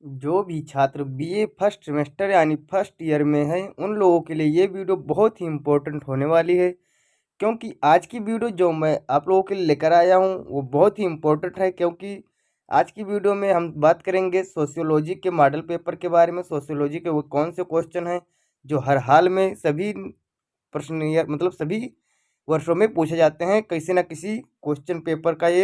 जो भी छात्र बीए फर्स्ट सेमेस्टर यानी फर्स्ट ईयर में हैं उन लोगों के लिए ये वीडियो बहुत ही इम्पोर्टेंट होने वाली है। क्योंकि आज की वीडियो जो मैं आप लोगों के लिए लेकर आया हूँ वो बहुत ही इम्पोर्टेंट है। क्योंकि आज की वीडियो में हम बात करेंगे सोशियोलॉजी के मॉडल पेपर के बारे में। सोशियोलॉजी के वो कौन से क्वेश्चन हैं जो हर हाल में सभी प्रश्न या मतलब सभी वर्षों में पूछे जाते हैं। किसी न किसी क्वेश्चन पेपर का ये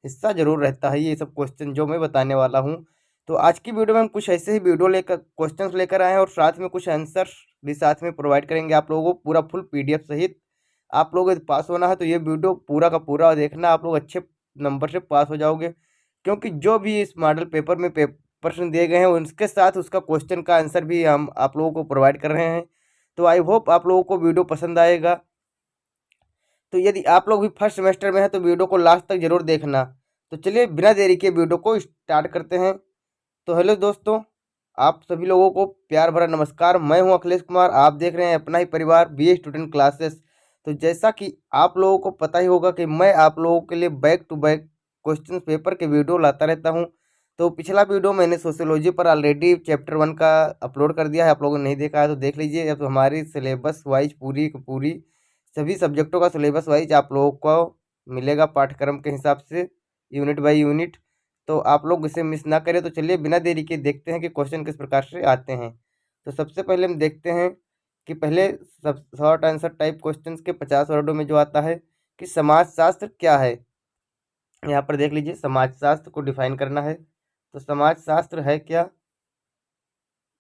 हिस्सा जरूर रहता है ये सब क्वेश्चन जो मैं बताने वाला हूँ। तो आज की वीडियो में हम कुछ ऐसे ही वीडियो लेकर क्वेश्चंस लेकर आए हैं और साथ में कुछ आंसर्स भी साथ में प्रोवाइड करेंगे आप लोगों को पूरा फुल पीडीएफ सहित। आप लोगों को पास होना है तो ये वीडियो पूरा का पूरा देखना, आप लोग अच्छे नंबर से पास हो जाओगे। क्योंकि जो भी इस मॉडल पेपर में प्रश्न दिए गए हैं उनके साथ उसका क्वेश्चन का आंसर भी हम आप लोगों को प्रोवाइड कर रहे हैं। तो आई होप आप लोगों को वीडियो पसंद आएगा। तो यदि आप लोग भी फर्स्ट सेमेस्टर में हैं तो वीडियो को लास्ट तक जरूर देखना। तो चलिए बिना देरी के वीडियो को स्टार्ट करते हैं। तो हेलो दोस्तों, आप सभी लोगों को प्यार भरा नमस्कार। मैं हूं अखिलेश कुमार, आप देख रहे हैं अपना ही परिवार बीए स्टूडेंट क्लासेस। तो जैसा कि आप लोगों को पता ही होगा कि मैं आप लोगों के लिए back to back question paper के वीडियो लाता रहता हूं। तो पिछला वीडियो मैंने सोशियोलॉजी पर ऑलरेडी चैप्टर 1 का अपलोड कर दिया है, आप लोगों ने नहीं देखा है तो देख लीजिए। अब हमारी सिलेबस वाइज पूरी की पूरी सभी सब्जेक्टों का सिलेबस वाइज आप लोगों को मिलेगा पाठ्यक्रम के हिसाब से, यूनिट बाय यूनिट। तो आप लोग इसे मिस ना करें। तो चलिए बिना देरी के देखते हैं कि क्वेश्चन किस प्रकार से आते हैं। तो सबसे पहले हम देखते हैं कि पहले सब शॉर्ट आंसर टाइप क्वेश्चंस के 50 वर्डों में जो आता है कि समाजशास्त्र क्या है। यहाँ पर देख लीजिए, समाजशास्त्र को डिफाइन करना है। तो समाजशास्त्र है क्या?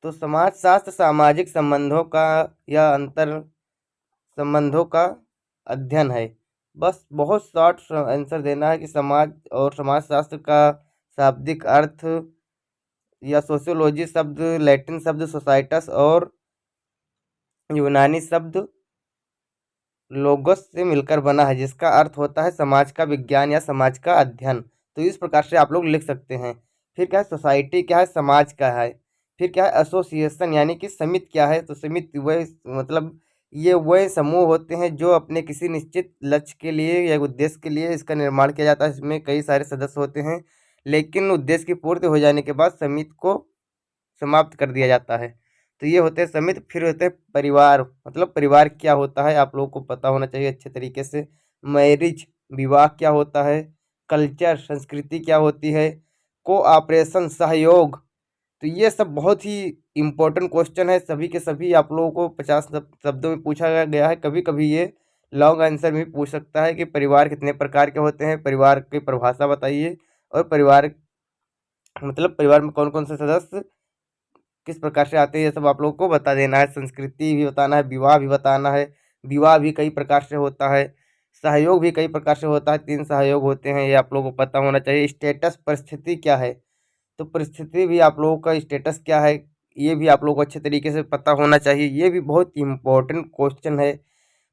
तो समाजशास्त्र सामाजिक संबंधों का या अंतर संबंधों का अध्ययन है। बस बहुत शॉर्ट आंसर देना है कि समाज और समाजशास्त्र का शाब्दिक अर्थ या सोशियोलॉजी शब्द लैटिन शब्द सोसाइटस और यूनानी शब्द लोगोस से मिलकर बना है, जिसका अर्थ होता है समाज का विज्ञान या समाज का अध्ययन। तो इस प्रकार से आप लोग लिख सकते हैं। फिर क्या है? सोसाइटी क्या है? समाज का है। फिर क्या है? एसोसिएशन यानी कि समिति क्या है? तो समिति वह मतलब ये वह समूह होते हैं जो अपने किसी निश्चित लक्ष्य के लिए या उद्देश्य के लिए इसका निर्माण किया जाता है। इसमें कई सारे सदस्य होते हैं, लेकिन उद्देश्य की पूर्ति हो जाने के बाद समिति को समाप्त कर दिया जाता है। तो ये होते हैं समिति। फिर होते हैं परिवार। मतलब परिवार क्या होता है आप लोगों को पता होना चाहिए अच्छे तरीके से। मैरिज विवाह क्या होता है। कल्चर संस्कृति क्या होती है। कोऑपरेशन सहयोग। तो ये सब बहुत ही इम्पोर्टेंट क्वेश्चन है, सभी के सभी आप लोगों को 50 शब्दों में पूछा गया है। कभी कभी ये लॉन्ग आंसर में भी पूछ सकता है कि परिवार कितने प्रकार के होते हैं, परिवार की परिभाषा बताइए, और परिवार मतलब परिवार में कौन कौन से सदस्य किस प्रकार से आते हैं, ये सब आप लोगों को बता देना है। संस्कृति भी बताना है, विवाह भी बताना है। विवाह भी कई प्रकार से होता है, सहयोग भी कई प्रकार से होता है। 3 सहयोग होते हैं, ये आप लोगों को पता होना चाहिए। स्टेटस परिस्थिति क्या है, तो परिस्थिति भी आप लोगों का स्टेटस क्या है ये भी आप लोगों को अच्छे तरीके से पता होना चाहिए। ये भी बहुत इम्पोर्टेंट क्वेश्चन है।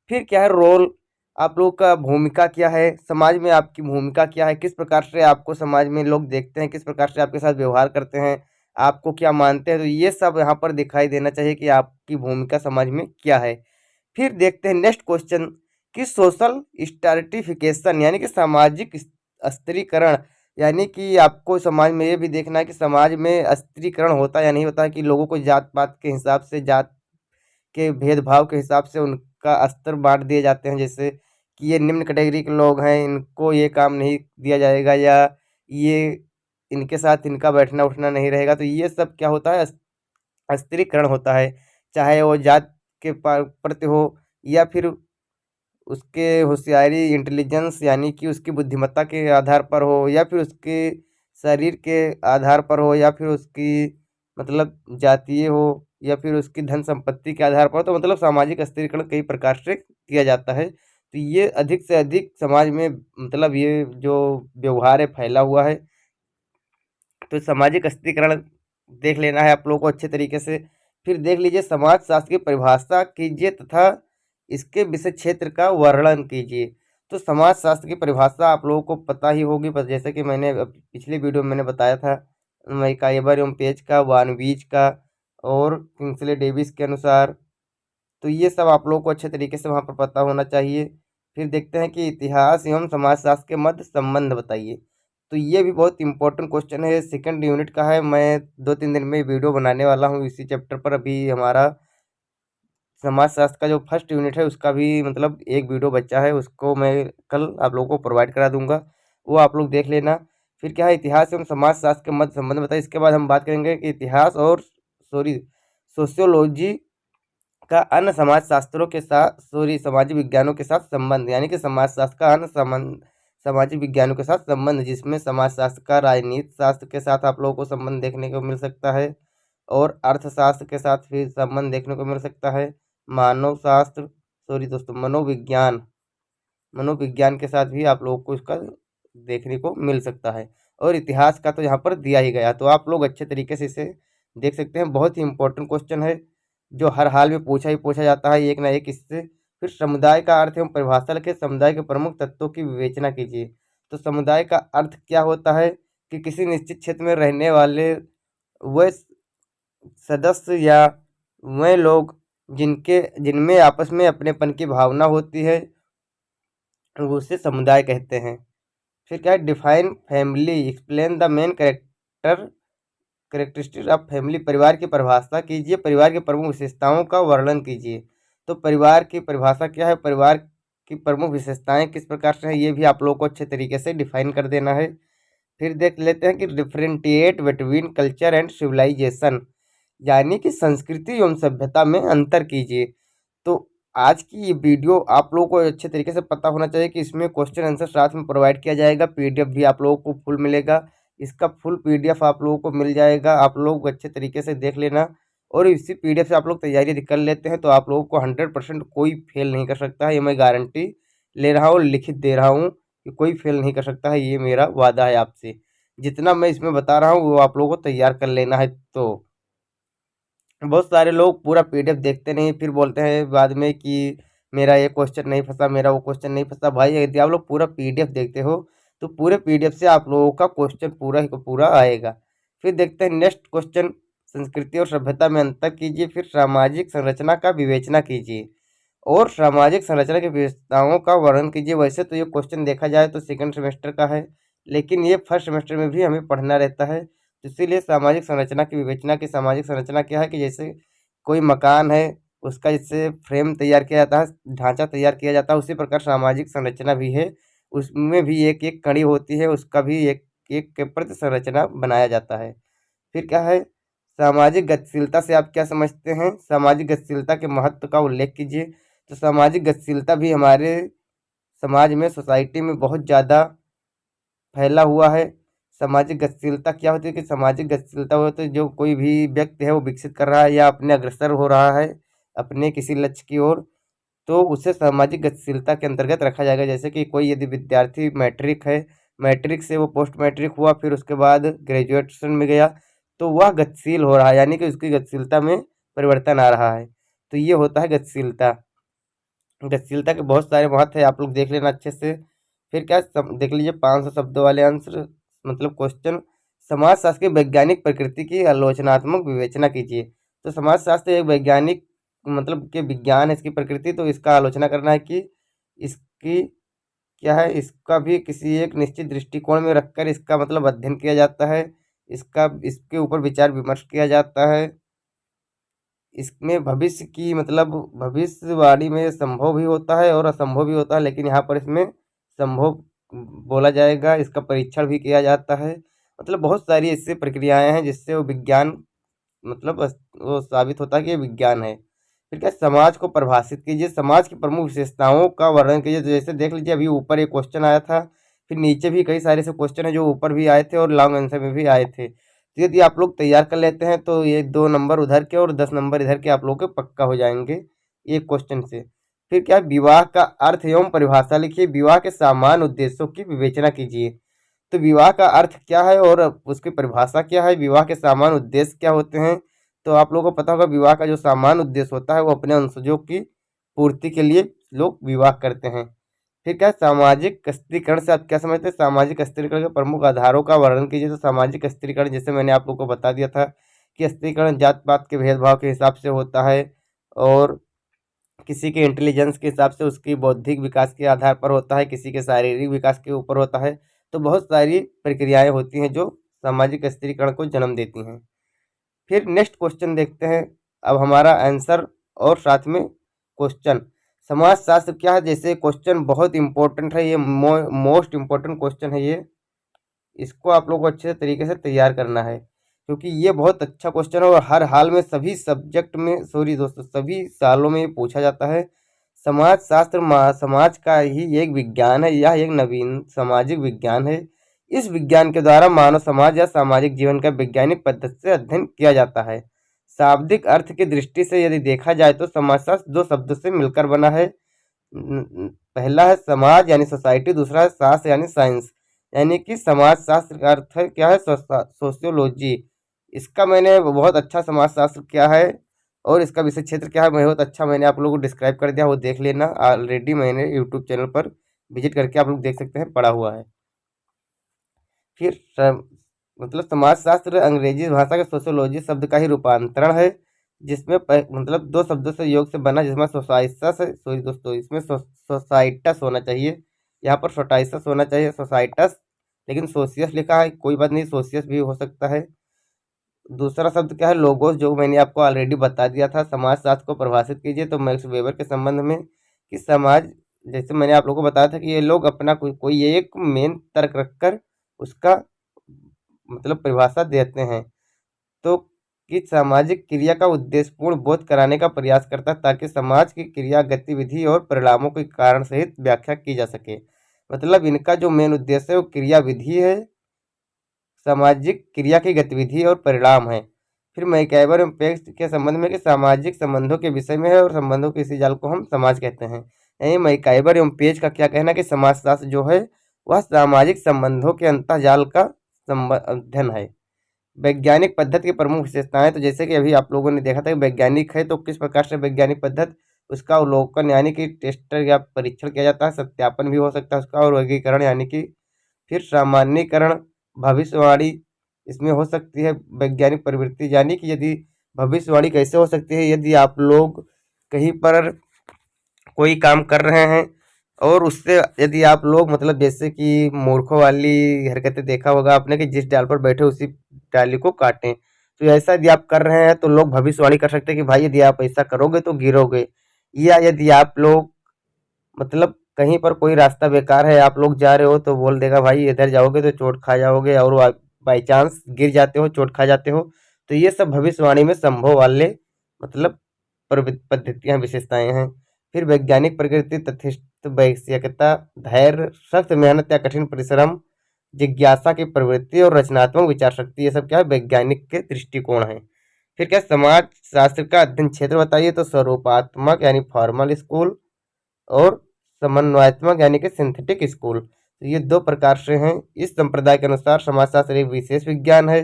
फिर क्या है? रोल, आप लोगों का भूमिका क्या है, समाज में आपकी भूमिका क्या है, किस प्रकार से आपको समाज में लोग देखते हैं, किस प्रकार से आपके साथ व्यवहार करते हैं, आपको क्या मानते हैं। तो ये सब यहाँ पर दिखाई देना चाहिए कि आपकी भूमिका समाज में क्या है। फिर देखते हैं नेक्स्ट क्वेश्चन कि सोशल स्ट्रैटिफिकेशन यानी कि सामाजिक स्त्रीकरण, यानी कि आपको समाज में ये भी देखना है कि समाज में स्त्रीकरण होता है या नहीं होता है, कि लोगों को जात पात के हिसाब से, जात के भेदभाव के हिसाब से उनका स्तर बांट दिए जाते हैं। जैसे कि ये निम्न कैटेगरी के लोग हैं, इनको ये काम नहीं दिया जाएगा, या ये इनके साथ इनका बैठना उठना नहीं रहेगा। तो ये सब क्या होता है? स्त्रीकरण होता है। चाहे वो जात के प्रति हो, या फिर उसके होशियारी इंटेलिजेंस यानी कि उसकी बुद्धिमत्ता के आधार पर हो, या फिर उसके शरीर के आधार पर हो, या फिर उसकी मतलब जातीय हो, या फिर उसकी धन संपत्ति के आधार पर। तो मतलब सामाजिक स्थिरीकरण कई प्रकार से किया जाता है। तो ये अधिक से अधिक समाज में मतलब ये जो व्यवहार है फैला हुआ है। तो सामाजिक स्थिरीकरण देख लेना है आप लोगों को अच्छे तरीके से। फिर देख लीजिए समाज शास्त्र की परिभाषा कीजिए तथा इसके विषय क्षेत्र का वर्णन कीजिए। तो समाज शास्त्र की परिभाषा आप लोगों को पता ही होगी, बस जैसे कि मैंने पिछले वीडियो में मैंने बताया था, मैकाइवर एवं पेज का, वानवीज का और किंग्सले डेविस के अनुसार। तो ये सब आप लोगों को अच्छे तरीके से वहाँ पर पता होना चाहिए। फिर देखते हैं कि इतिहास एवं समाजशास्त्र के मध्य संबंध बताइए। तो ये भी बहुत इंपॉर्टेंट क्वेश्चन है, सेकंड यूनिट का है। मैं 2-3 दिन में वीडियो बनाने वाला हूँ इसी चैप्टर पर। अभी हमारा समाजशास्त्र का जो फर्स्ट यूनिट है उसका भी मतलब एक वीडियो बचा है, उसको मैं कल आप लोगों को प्रोवाइड करा दूंगा, वो आप लोग देख लेना। फिर क्या है, इतिहास एवं समाजशास्त्र के मध्य संबंध बताइए। इसके बाद हम बात करेंगे कि इतिहास और सोशियोलॉजी का अन्य समाज शास्त्रों के साथ सामाजिक विज्ञानों के साथ संबंध, यानी कि समाजशास्त्र का अन्य संबंध सामाजिक विज्ञानों के साथ संबंध, जिसमें समाजशास्त्र का राजनीति शास्त्र के साथ आप लोगों को संबंध देखने को मिल सकता है, और अर्थशास्त्र के साथ भी संबंध देखने को मिल सकता है। मानव शास्त्र दोस्तों मनोविज्ञान के साथ भी आप लोगों को इसका देखने को मिल सकता है। और इतिहास का तो यहाँ पर दिया ही गया, तो आप लोग अच्छे तरीके से इसे देख सकते हैं। बहुत ही इंपॉर्टेंट क्वेश्चन है जो हर हाल में पूछा ही पूछा जाता है एक ना एक इससे। फिर समुदाय का अर्थ एवं परिभाषा लिखे, समुदाय के प्रमुख तत्वों की विवेचना कीजिए। तो समुदाय का अर्थ क्या होता है कि किसी निश्चित क्षेत्र में रहने वाले वह सदस्य या वह लोग जिनमें आपस में अपनेपन की भावना होती है, उसे समुदाय कहते हैं। फिर क्या है, define family, explain the main characteristic of family, परिवार की परिभाषा कीजिए, परिवार की प्रमुख विशेषताओं का वर्णन कीजिए। तो परिवार की परिभाषा क्या है, परिवार की प्रमुख विशेषताएं किस प्रकार से हैं, ये भी आप लोगों को अच्छे तरीके से डिफाइन कर देना है। फिर देख लेते हैं कि डिफरेंटिएट बिटवीन कल्चर एंड सिविलाइजेशन, यानी कि संस्कृति एवं सभ्यता में अंतर कीजिए। तो आज की ये वीडियो आप लोगों को अच्छे तरीके से पता होना चाहिए कि इसमें क्वेश्चन आंसर साथ में प्रोवाइड किया जाएगा, पीडीएफ भी आप लोगों को फुल मिलेगा। इसका फुल पीडीएफ आप लोगों को मिल जाएगा, आप लोग अच्छे तरीके से देख लेना। और इसी पीडीएफ से आप लोग तैयारी कर लेते हैं तो आप लोगों को 100% कोई फेल नहीं कर सकता है, ये मैं गारंटी ले रहा हूँ, लिखित दे रहा हूँ कि कोई फेल नहीं कर सकता है, ये मेरा वादा है आपसे। जितना मैं इसमें बता रहा हूँ वो आप लोगों को तैयार कर लेना है। तो बहुत सारे लोग पूरा पीडीएफ देखते नहीं, फिर बोलते हैं बाद में कि मेरा ये क्वेश्चन नहीं फंसा, मेरा वो क्वेश्चन नहीं फंसा। भाई यदि आप लोग पूरा पीडीएफ देखते हो तो पूरे पीडीएफ से आप लोगों का क्वेश्चन पूरा ही पूरा आएगा। फिर देखते हैं नेक्स्ट क्वेश्चन, संस्कृति और सभ्यता में अंतर कीजिए, फिर सामाजिक संरचना का विवेचना कीजिए और सामाजिक संरचना की विशेषताओं का वर्णन कीजिए। वैसे तो ये क्वेश्चन देखा जाए तो सेकंड सेमेस्टर का है, लेकिन ये फर्स्ट सेमेस्टर में भी हमें पढ़ना रहता है। तो इसीलिए सामाजिक संरचना की विवेचना की सामाजिक संरचना क्या है कि जैसे कोई मकान है, उसका जैसे फ्रेम तैयार किया जाता है, ढांचा तैयार किया जाता है, उसी प्रकार सामाजिक संरचना भी है। उसमें भी एक एक कड़ी होती है, उसका भी एक एक के प्रति संरचना बनाया जाता है। फिर क्या है, सामाजिक गतिशीलता से आप क्या समझते हैं, सामाजिक गतिशीलता के महत्व का उल्लेख कीजिए। तो सामाजिक गतिशीलता भी हमारे समाज में, सोसाइटी में बहुत ज़्यादा फैला हुआ है। सामाजिक गतिशीलता क्या होती है कि सामाजिक गतिशीलता होती है जो कोई भी व्यक्ति है वो विकसित कर रहा है या अपने अग्रसर हो रहा है अपने किसी लक्ष्य की ओर, तो उसे सामाजिक गतिशीलता के अंतर्गत रखा जाएगा। जैसे कि कोई यदि विद्यार्थी मैट्रिक है, मैट्रिक से वो पोस्ट मैट्रिक हुआ, फिर उसके बाद ग्रेजुएशन में गया, तो वह गतिशील हो रहा है, यानी कि उसकी गतिशीलता में परिवर्तन आ रहा है। तो ये होता है गतिशीलता। गतिशीलता के बहुत सारे महत्व है, आप लोग देख लेना अच्छे से। फिर क्या देख लीजिए 500 शब्दों वाले आंसर मतलब क्वेश्चन, समाजशास्त्र की वैज्ञानिक प्रकृति की आलोचनात्मक विवेचना कीजिए। तो समाजशास्त्र एक वैज्ञानिक मतलब के विज्ञान है, इसकी प्रकृति, तो इसका आलोचना करना है कि इसकी क्या है, इसका भी किसी एक निश्चित दृष्टिकोण में रखकर इसका मतलब अध्ययन किया जाता है, इसके ऊपर विचार विमर्श किया जाता है। इसमें भविष्य की मतलब भविष्यवाणी में संभव भी होता है और असंभव भी होता है, लेकिन यहाँ पर इसमें संभव बोला जाएगा। इसका परीक्षण भी किया जाता है, मतलब बहुत सारी ऐसी प्रक्रियाएं हैं जिससे वो विज्ञान मतलब वो साबित होता है कि ये विज्ञान है। फिर क्या, समाज को परिभाषित कीजिए, समाज की प्रमुख विशेषताओं का वर्णन कीजिए। तो जैसे देख लीजिए अभी ऊपर एक क्वेश्चन आया था, फिर नीचे भी कई सारे ऐसे क्वेश्चन है जो ऊपर भी आए थे और लॉन्ग आंसर में भी आए थे। तो यदि आप लोग तैयार कर लेते हैं तो ये 2 नंबर उधर के और 10 नंबर इधर के आप लोग के पक्का हो जाएंगे एक क्वेश्चन से। फिर क्या, विवाह का अर्थ एवं परिभाषा लिखिए, विवाह के सामान्य उद्देश्यों की विवेचना कीजिए। तो विवाह का अर्थ क्या है और उसकी परिभाषा क्या है, विवाह के सामान्य उद्देश्य क्या होते हैं। तो आप लोगों को पता होगा विवाह का जो सामान्य उद्देश्य होता है वो अपने वंशजों की पूर्ति के लिए लोग विवाह करते हैं। फिर क्या, सामाजिक स्त्रीकरण से आप क्या समझते हैं, सामाजिक स्त्रीकरण के प्रमुख आधारों का वर्णन कीजिए। तो सामाजिक स्त्रीकरण जैसे मैंने आप लोगों को बता दिया था कि स्त्रीकरण जात पात के भेदभाव के हिसाब से होता है और किसी के इंटेलिजेंस के हिसाब से उसकी बौद्धिक विकास के आधार पर होता है, किसी के शारीरिक विकास के ऊपर होता है। तो बहुत सारी प्रक्रियाएं होती हैं जो सामाजिक स्थिरीकरण को जन्म देती हैं। फिर नेक्स्ट क्वेश्चन देखते हैं। अब हमारा आंसर और साथ में क्वेश्चन। समाजशास्त्र क्या है? जैसे क्वेश्चन बहुत इंपॉर्टेंट है, ये मोस्ट इम्पोर्टेंट क्वेश्चन है ये। इसको आप लोगों को अच्छे तरीके से तैयार करना है, क्योंकि ये बहुत अच्छा क्वेश्चन है और हर हाल में सभी सब्जेक्ट में, सॉरी दोस्तों, सभी सालों में ये पूछा जाता है। समाज शास्त्र समाज का ही एक विज्ञान है। यह एक नवीन सामाजिक विज्ञान है। इस विज्ञान के द्वारा मानव समाज या सामाजिक जीवन का वैज्ञानिक पद्धति से अध्ययन किया जाता है। शाब्दिक अर्थ की दृष्टि से यदि देखा जाए तो समाजशास्त्र दो शब्दों से मिलकर बना है। पहला है समाज यानी सोसाइटी, दूसरा है शास्त्र यानी साइंस। यानी कि समाजशास्त्र का अर्थ है क्या है? सोशियोलॉजी। इसका मैंने बहुत अच्छा समाजशास्त्र क्या है और इसका विषय क्षेत्र क्या है बहुत अच्छा मैंने आप लोगों को डिस्क्राइब कर दिया, वो देख लेना। ऑलरेडी मैंने यूट्यूब चैनल पर विजिट करके आप लोग देख सकते हैं, पढ़ा हुआ है। फिर मतलब समाजशास्त्र अंग्रेजी भाषा के सोशियोलॉजी शब्द का ही रूपांतरण है, जिसमें मतलब दो शब्दों से योग से बना, जिसमें सोसाइटस है, सॉरी दोस्तों, इसमें सोसाइटस होना चाहिए, यहाँ पर सोटाइसस होना चाहिए, सोसाइटस, लेकिन सोशियस लिखा है, कोई बात नहीं, सोशियस भी हो सकता है। दूसरा शब्द क्या है? लोगोस, जो मैंने आपको ऑलरेडी बता दिया था। समाजशास्त्र को परिभाषित कीजिए, तो मैक्स वेबर के संबंध में कि समाज, जैसे मैंने आप लोगों को बताया था कि ये लोग अपना कोई एक मेन तर्क रखकर उसका मतलब परिभाषा देते हैं, तो कि सामाजिक क्रिया का उद्देश्यपूर्ण बोध कराने का प्रयास करता है, ताकि समाज की क्रिया, गतिविधि और परिणामों के कारण सहित व्याख्या की जा सके। मतलब इनका जो मेन उद्देश्य है वो क्रिया विधि है, सामाजिक क्रिया की गतिविधि और परिणाम है। फिर मैकइवर एवं पेज के संबंध में कि सामाजिक संबंधों के विषय में है और संबंधों के इसी जाल को हम समाज कहते हैं। यानी मैकइवर एवं पेज का क्या कहना है कि समाजशास्त्र जो है वह सामाजिक संबंधों के अंतःजाल का अध्ययन है। वैज्ञानिक पद्धति की प्रमुख विशेषताएं, तो जैसे कि अभी आप लोगों ने देखा था कि वैज्ञानिक है तो किस प्रकार से वैज्ञानिक पद्धति, उसका अवलोकन यानी कि टेस्ट या परीक्षण किया जाता है, सत्यापन भी हो सकता है उसका, और वर्गीकरण यानी कि फिर सामान्यीकरण, भविष्यवाणी इसमें हो सकती है। वैज्ञानिक प्रवृत्ति यानी कि यदि भविष्यवाणी कैसे हो सकती है? यदि आप लोग कहीं पर कोई काम कर रहे हैं और उससे यदि आप लोग मतलब जैसे कि मूर्खों वाली हरकतें देखा होगा आपने कि जिस डाल पर बैठे उसी डाली को काटें, तो ऐसा यदि आप कर रहे हैं तो लोग भविष्यवाणी कर सकते हैं कि भाई यदि आप ऐसा करोगे तो गिरोगे। या यदि आप लोग मतलब कहीं पर कोई रास्ता बेकार है, आप लोग जा रहे हो तो बोल देगा भाई इधर जाओगे तो चोट खा जाओगे, और बाई चांस गिर जाते हो, चोट खा जाते हो। तो ये सब भविष्यवाणी में संभव वाले मतलब पद्धतियाँ, विशेषताएं हैं। फिर वैज्ञानिक प्रकृति, तथ्यनिष्ठ वैश्यकता, धैर्य, सख्त मेहनत या कठिन परिश्रम, जिज्ञासा की प्रवृत्ति और रचनात्मक विचार शक्ति, ये सब क्या है? वैज्ञानिक के दृष्टिकोण है। फिर क्या समाज शास्त्र का अध्ययन क्षेत्र बताइए, तो स्वरूपात्मक यानी फॉर्मल स्कूल और समन्वयात्मक यानी कि सिंथेटिक स्कूल। तो ये दो प्रकार से हैं। इस संप्रदाय के अनुसार समाजशास्त्र एक विशेष विज्ञान है,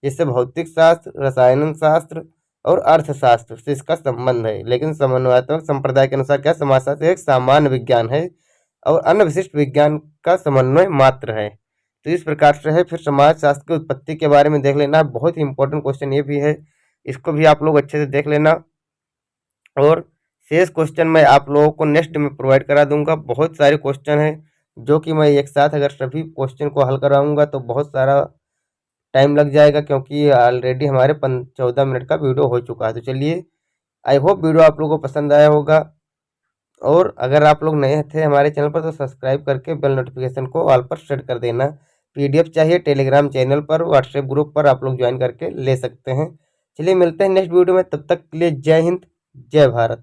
जिससे भौतिक शास्त्र, रसायन शास्त्र और अर्थशास्त्र से इसका संबंध है। लेकिन समन्वयात्मक संप्रदाय के अनुसार क्या? समाजशास्त्र एक सामान्य विज्ञान है और अन्य विशिष्ट विज्ञान का समन्वय मात्र है। तो इस प्रकार से है। फिर समाजशास्त्र की उत्पत्ति के बारे में देख लेना, बहुत ही इंपॉर्टेंट क्वेश्चन ये भी है, इसको भी आप लोग अच्छे से देख लेना। और शेष क्वेश्चन मैं आप लोगों को नेक्स्ट में प्रोवाइड करा दूंगा। बहुत सारे क्वेश्चन हैं जो कि मैं एक साथ अगर सभी क्वेश्चन को हल कराऊंगा तो बहुत सारा टाइम लग जाएगा, क्योंकि ऑलरेडी हमारे 14 मिनट का वीडियो हो चुका है। तो चलिए, आई होप वीडियो आप लोगों को पसंद आया होगा, और अगर आप लोग नए थे हमारे चैनल पर तो सब्सक्राइब करके बेल नोटिफिकेशन को ऑल पर सेट कर देना। पीडीएफ चाहिए टेलीग्राम चैनल पर, व्हाट्सएप ग्रुप पर आप लोग ज्वाइन करके ले सकते हैं। चलिए मिलते हैं नेक्स्ट वीडियो में, तब तक के लिए जय हिंद, जय भारत।